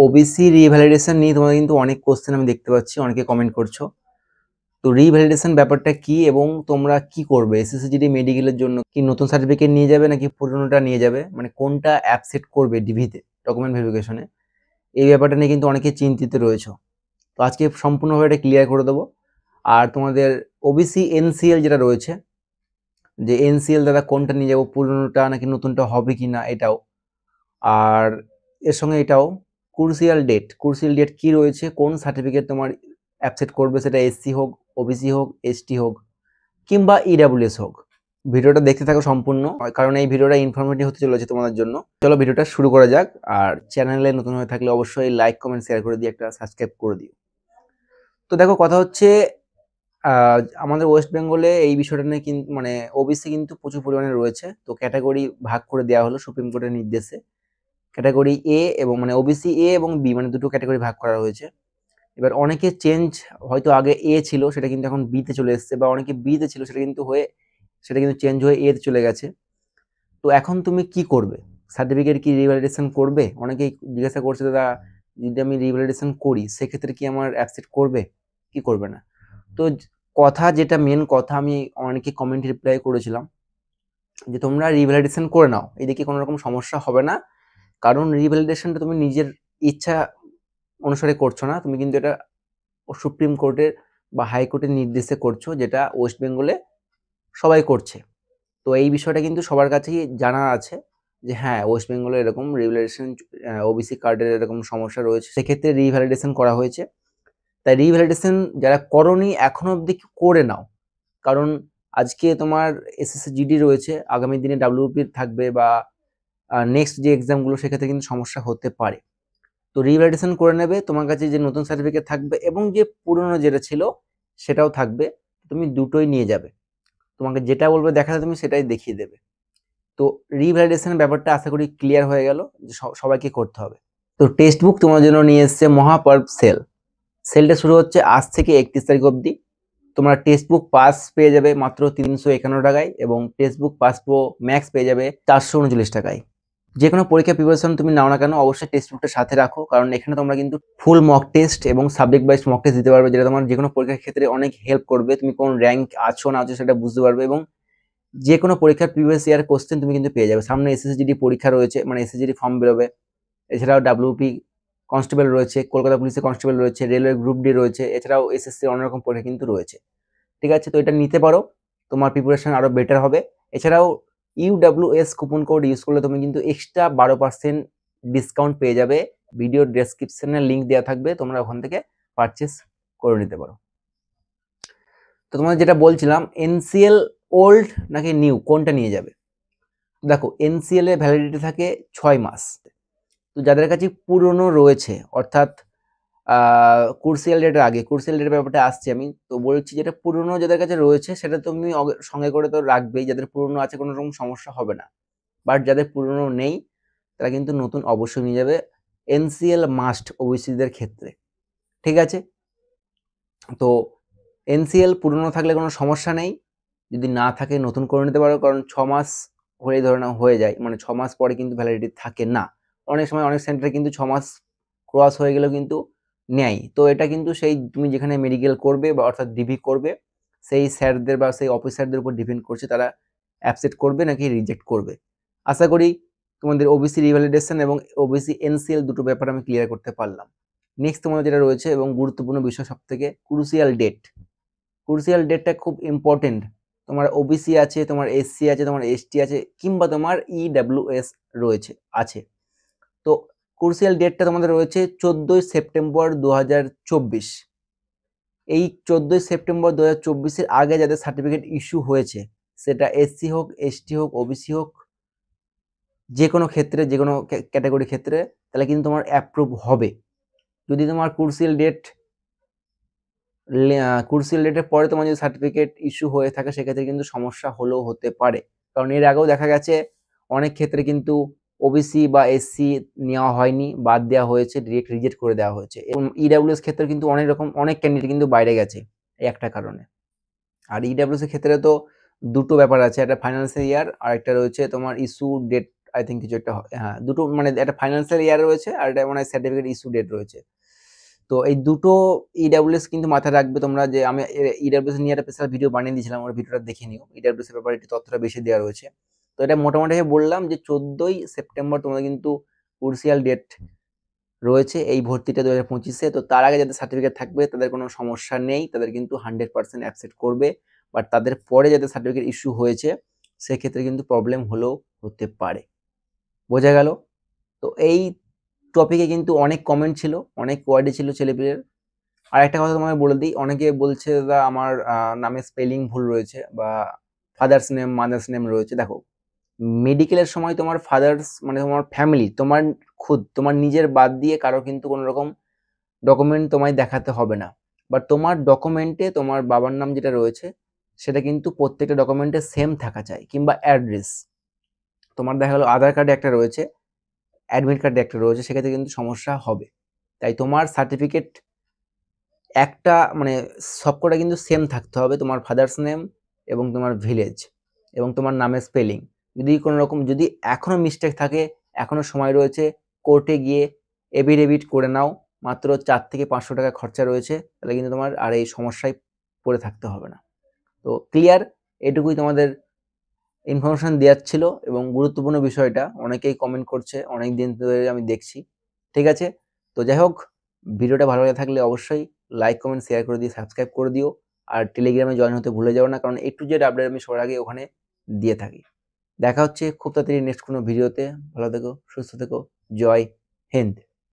OBC revalidation নিয়ে তোমাদের কিন্তু অনেক কোশ্চেন আমি দেখতে পাচ্ছি, অনেকে কমেন্ট করছো। তো রিভ্যালিডেশন ব্যাপারটা কি এবং তোমরা কি করবে? এসএসসিজিডি মেডিকেলের জন্য কি নতুন সার্টিফিকেট নিয়ে যাবে নাকি পুরনোটা নিয়ে যাবে? মানে কোনটা অ্যাপসেট করবে ডিভিতে, ডকুমেন্ট ভেরিফিকেশনে? এই ব্যাপারটা নিয়ে কিন্তু অনেকে চিন্তিত রয়েছে। তো আজকে সম্পূর্ণভাবে এটা ক্লিয়ার করে দেবো। আর তোমাদের ওবিসি এনসিএল যেটা রয়েছে, যে এনসিএল দাদা কোনটা নিয়ে যাবো, পুরনোটা নাকি নতুনটা হবে কি না, এটাও। আর এর সঙ্গে এটাও ক্রুশিয়াল ডেট কি রয়েছে, কোন সার্টিফিকেট তোমার অ্যাপসেট করবে, সেটা এসসি হোক, ওবিসি হোক, এসটি হোক কিংবা ইডাব্লিউএস হোক। ভিডিওটা দেখতে থাকো সম্পূর্ণ, কারণ এই ভিডিওটা ইনফরমেটিভ হতে চলেছে তোমাদের জন্য। চলো ভিডিওটা শুরু করা যাক। আর চ্যানেলে নতুন হয়ে থাকলে অবশ্যই লাইক, কমেন্ট, শেয়ার করে দিয়ে একটা সাবস্ক্রাইব করে দিও। তো দেখো, কথা হচ্ছে আমাদের ওয়েস্ট বেঙ্গলে এই বিষয়টা নিয়ে কিন্তু মানে ওবিসি কিন্তু প্রচুর পরিমাণে রয়েছে। তো ক্যাটাগরি ভাগ করে দেওয়া হলো সুপ্রিম কোর্টের নির্দেশে। ক্যাটাগরি এ এবং মানে ওবিসি এ এবং বি, মানে দুটো ক্যাটাগরি ভাগ করা হয়েছে। এবার অনেকে চেঞ্জ, হয়তো আগে এ ছিল সেটা কিন্তু এখন বিতে চলে এসছে, বা অনেকে বিতে ছিল সেটা কিন্তু চেঞ্জ হয়ে এ তে চলে গেছে। তো এখন তুমি কি করবে? সার্টিফিকেট কি রিভ্যালিডেশন করবে? অনেকেই জিজ্ঞাসা করছে, দাদা যদি আমি রিভ্যালিডেশন করি সেক্ষেত্রে কি আমার অ্যাপসেট করবে কি করবে না? তো কথা যেটা মেন কথা, আমি অনেকে কমেন্ট রিপ্লাই করেছিলাম যে তোমরা রিভ্যালিডেশন করে নাও, এদিকে কোনো রকম সমস্যা হবে না। কারণ রিভ্যালিডেশনটা তুমি নিজের ইচ্ছা অনুসারে করছো না, তুমি কিন্তু এটা সুপ্রিম কোর্টের বা হাইকোর্টের নির্দেশে করছো, যেটা ওয়েস্ট বেঙ্গলে সবাই করছে। তো এই বিষয়টা কিন্তু সবার কাছেই জানা আছে যে হ্যাঁ, ওয়েস্ট বেঙ্গলে এরকম রিভ্যালিডেশন, ওবিসি কার্ডের এরকম সমস্যা রয়েছে, সেক্ষেত্রে রিভ্যালিডেশন করা হয়েছে। তাই রিভ্যালিডেশন যারা করনি এখনো অবধি করে নাও। কারণ আজকে তোমার এসএসসি জিডি রয়েছে, আগামী দিনে ডাব্লিউপি থাকবে, বা নেক্সট যে এক্সামগুলো সেক্ষেত্রে কিন্তু সমস্যা হতে পারে। তো রিভ্যালিডেশন করে নেবে, তোমার কাছে যে নতুন সার্টিফিকেট থাকবে এবং যে পুরনো যেটা ছিল সেটাও থাকবে, তুমি দুটোই নিয়ে যাবে। তোমাকে যেটা বলবে দেখাতে তুমি সেটাই দেখিয়ে দেবে। তো রিভ্যালিডেশনের ব্যাপারটা আশা করি ক্লিয়ার হয়ে গেল যে সবাইকে করতে হবে। তো টেক্সট বুক তোমার জন্য নিয়ে এসছে মহাপার্ব সেলটা শুরু হচ্ছে আজ থেকে 31 তারিখ অবধি। তোমরা টেক্সট বুক পাস পেয়ে যাবে মাত্র 351 টাকায়, এবং text book pass pro max পেয়ে যাবে 439 টাকায়। যে কোনো পরীক্ষা প্রিপারেশন তুমি নাও না কেন, অবশ্যই টেক্সট বুকটা সাথে রাখো, কারণ এখানে তোমরা কিন্তু ফুল মক টেস্ট এবং সাবজেক্ট ওয়াইজ মক টেস্ট দিতে পারবে, যেটা তোমার যে কোনো পরীক্ষার ক্ষেত্রে অনেক হেল্প করবে। তুমি কোন র্যাঙ্ক আছো না আছো সেটা বুঝতে পারবে, এবং যে কোনো পরীক্ষার প্রিভিয়াস ইয়ার কোশ্চেন তুমি কিন্তু পেয়ে যাবে। সামনে এসএসজিডি পরীক্ষা রয়েছে, মানে এসএসজিডি ফর্ম বেরোবে। এছাড়াও ডাব্লিউপি কনস্টেবল রয়েছে, কলকাতা পুলিশের কনস্টেবল রয়েছে, রেলওয়ে গ্রুপ ডি রয়েছে, এছাড়াও এসএসসির অন্য রকম পরীক্ষা কিন্তু রয়েছে। ঠিক আছে, তো এটা নিতে পারো, তোমার প্রিপারেশন আরো বেটার হবে। এছাড়াও ইউডাব্লিউএস কুপন কোড ইউজ করলে তুমি কিন্তু এক্সট্রা 12% ডিসকাউন্ট পেয়ে যাবে। ভিডিও ডেসক্রিপশনে লিঙ্ক দেওয়া থাকবে, তোমরা ওখান থেকে পারচেস করে নিতে পারো। তো তোমাদের যেটা বলছিলাম, এনসিএল ওল্ড নাকি নিউ, কোনটা নিয়ে যাবে? দেখো, এনসিএল এর ভ্যালিডিটি থাকে 6 মাস। তো যাদের কাছে পুরনো রয়েছে, অর্থাৎ কুরসিয়াল ডেটের আগে, কুরসিয়াল ডেটের ব্যাপারটা আসছে আমি তো বলছি, যেটা পুরনো যাদের কাছে রয়েছে সেটা তুমি সঙ্গে করে তো রাখবেই, যাদের পুরনো আছে কোনো রকম সমস্যা হবে না। বাট যাদের পুরনো নেই তারা কিন্তু নতুন অবশ্যই নিয়ে যাবে। এনসিএল মাস্ট ওবিসিদের ক্ষেত্রে, ঠিক আছে? তো এনসিএল পুরনো থাকলে কোনো সমস্যা নেই, যদি না থাকে নতুন করে নিতে পারো, কারণ 6 মাস হলেই ধরে নাও হয়ে যায়, মানে 6 মাস পরে কিন্তু ভ্যালিডিটি থাকে না। অনেক সময় অনেক সেন্টারে কিন্তু 6 মাস ক্রস হয়ে গেলেও কিন্তু নেয়। তো এটা কিন্তু সেই তুমি যেখানে মেডিকেল করবে বা অর্থাৎ ডিভি করবে সেই স্যারদের বা সেই অফিসারদের উপর ডিপেন্ড করছে তারা অ্যাকসেপ্ট করবে নাকি রিজেক্ট করবে। আশা করি তোমাদের ওবিসি রিভ্যালিডেশন এবং ওবিসি এনসিএল দুটো ব্যাপার আমি ক্লিয়ার করতে পারলাম। নেক্সট তোমাদের যেটা রয়েছে এবং গুরুত্বপূর্ণ বিষয়, সবথেকে ক্রুশিয়াল ডেট। ক্রুশিয়াল ডেটটা খুব ইম্পর্টেন্ট। তোমার ওবিসি আছে, তোমার এসসি আছে, তোমার এসটি আছে, কিংবা তোমার ইডাব্লিউএস রয়েছে আছে। তো ক্রুশিয়াল ডেটটা তোমাদের রয়েছে 14 সেপ্টেম্বর 2024। এই 14 সেপ্টেম্বর 2024-এর আগে যাদের সার্টিফিকেট ইস্যু হয়েছে, সেটা এসসি হোক, এসটি হোক, ওবিসি হোক, যে কোনো ক্ষেত্রে, যে কোনো ক্যাটাগরি ক্ষেত্রে, তাহলে কিন্তু তোমার অ্যাপ্রুভ হবে। যদি তোমার ক্রুশিয়াল ডেটের পরে তোমার যদি সার্টিফিকেট ইস্যু হয়ে থাকে সেক্ষেত্রে কিন্তু সমস্যা হলেও হতে পারে। কারণ এর আগেও দেখা গেছে অনেক ক্ষেত্রে কিন্তু ওবিসি বা এসসি নেওয়া হয়নি, বাদ দেওয়া হয়েছে, ডিরেক্ট রিজেক্ট করে দেওয়া হয়েছে। এবং ইডাব্লিউএস ক্ষেত্রে কিন্তু অনেক ক্যান্ডিডেট কিন্তু বাইরে গেছে এই একটা কারণে। আর ইডাব্লিউএস এর ক্ষেত্রে তো দুটো ব্যাপার আছে, একটা ফাইন্যান্সিয়াল ইয়ার আর একটা রয়েছে তোমার ইস্যু ডেট আই থিঙ্ক কিছু একটা হ্যাঁ দুটো মানে একটা ফাইন্যান্সিয়াল ইয়ার রয়েছে আর একটা মানে সার্টিফিকেট ইস্যু ডেট রয়েছে। তো এই দুটো ইডাব্লিউএস কিন্তু মাথায় রাখবে তোমরা, যে আমি ইডাব্লিউএস নিয়ে একটা স্পেশাল ভিডিও বানিয়ে দিয়েছিলাম, ওর ভিডিওটা দেখে নিও। ইডাব্লিউএস এর ব্যাপারে একটু তথ্যটা বেশি দেওয়া রয়েছে। তো এটা মোটামুটি বললাম যে 14ই সেপ্টেম্বর তোমাদের কিন্তু ক্রুশিয়াল ডেট রয়েছে এই ভর্তিটা 2025-এ। তো তার আগে যাদের সার্টিফিকেট থাকবে তাদের কোনো সমস্যা নেই, তাদের কিন্তু 100% অ্যাকসেপ্ট করবে। বাট তাদের পরে যাদের সার্টিফিকেট ইস্যু হয়েছে সেক্ষেত্রে কিন্তু প্রবলেম হলেও হতে পারে। বোঝা গেল? তো এই টপিকে কিন্তু অনেক কমেন্ট ছিল, অনেক কোয়ারি ছিল ছেলেপিলের। আর একটা কথা তোমাকে বলে দিই, অনেকে বলছে দাদা আমার নামে স্পেলিং ভুল রয়েছে বা ফাদার্স নেম মাদার্স নেম রয়েছে। দেখো, মেডিকেলের সময় তোমার ফাদার্স মানে তোমার ফ্যামিলি, তোমার তোমার নিজের বাদ দিয়ে কারো কিন্তু কোনো রকম ডকুমেন্ট তোমায় দেখাতে হবে না। বাট তোমার ডকুমেন্টে তোমার বাবার নাম যেটা রয়েছে সেটা কিন্তু প্রত্যেকটা ডকুমেন্টে সেম থাকা চাই, কিংবা অ্যাড্রেস। তোমার দেখা গেলো আধার কার্ডে একটা রয়েছে, অ্যাডমিট কার্ডে একটা রয়েছে, সেক্ষেত্রে কিন্তু সমস্যা হবে। তাই তোমার সার্টিফিকেট একটা মানে সবকটা কিন্তু সেম থাকতে হবে, তোমার ফাদার্স নেম এবং তোমার ভিলেজ এবং তোমার নামের স্পেলিং। যদি কোনো রকম যদি এখনও মিস্টেক থাকে, এখনও সময় রয়েছে, কোর্টে গিয়ে এফিডেভিট করে নাও। মাত্র 4 থেকে 500 টাকা খরচা রয়েছে, তাহলে কিন্তু তোমার আর এই সমস্যায় পড়ে থাকতে হবে না। তো ক্লিয়ার, এটুকুই তোমাদের ইনফরমেশন দেওয়ার ছিল। এবং গুরুত্বপূর্ণ বিষয়টা অনেকেই কমেন্ট করছে, অনেক দিন ধরে আমি দেখছি। ঠিক আছে, তো যাই হোক, ভিডিওটা ভালো লাগে থাকলে অবশ্যই লাইক কমেন্ট শেয়ার করে দিয়ে সাবস্ক্রাইব করে দিও। আর টেলিগ্রামে জয়েন হতে ভুলে যাও না, কারণ A to Z আপডেট আমি সবার আগে ওখানে দিয়ে থাকি। দেখা হচ্ছে খুব তাড়াতাড়ি নেক্সট কোনো ভিডিওতে। ভালো থেকো, সুস্থ থেকো, জয় হিন্দ।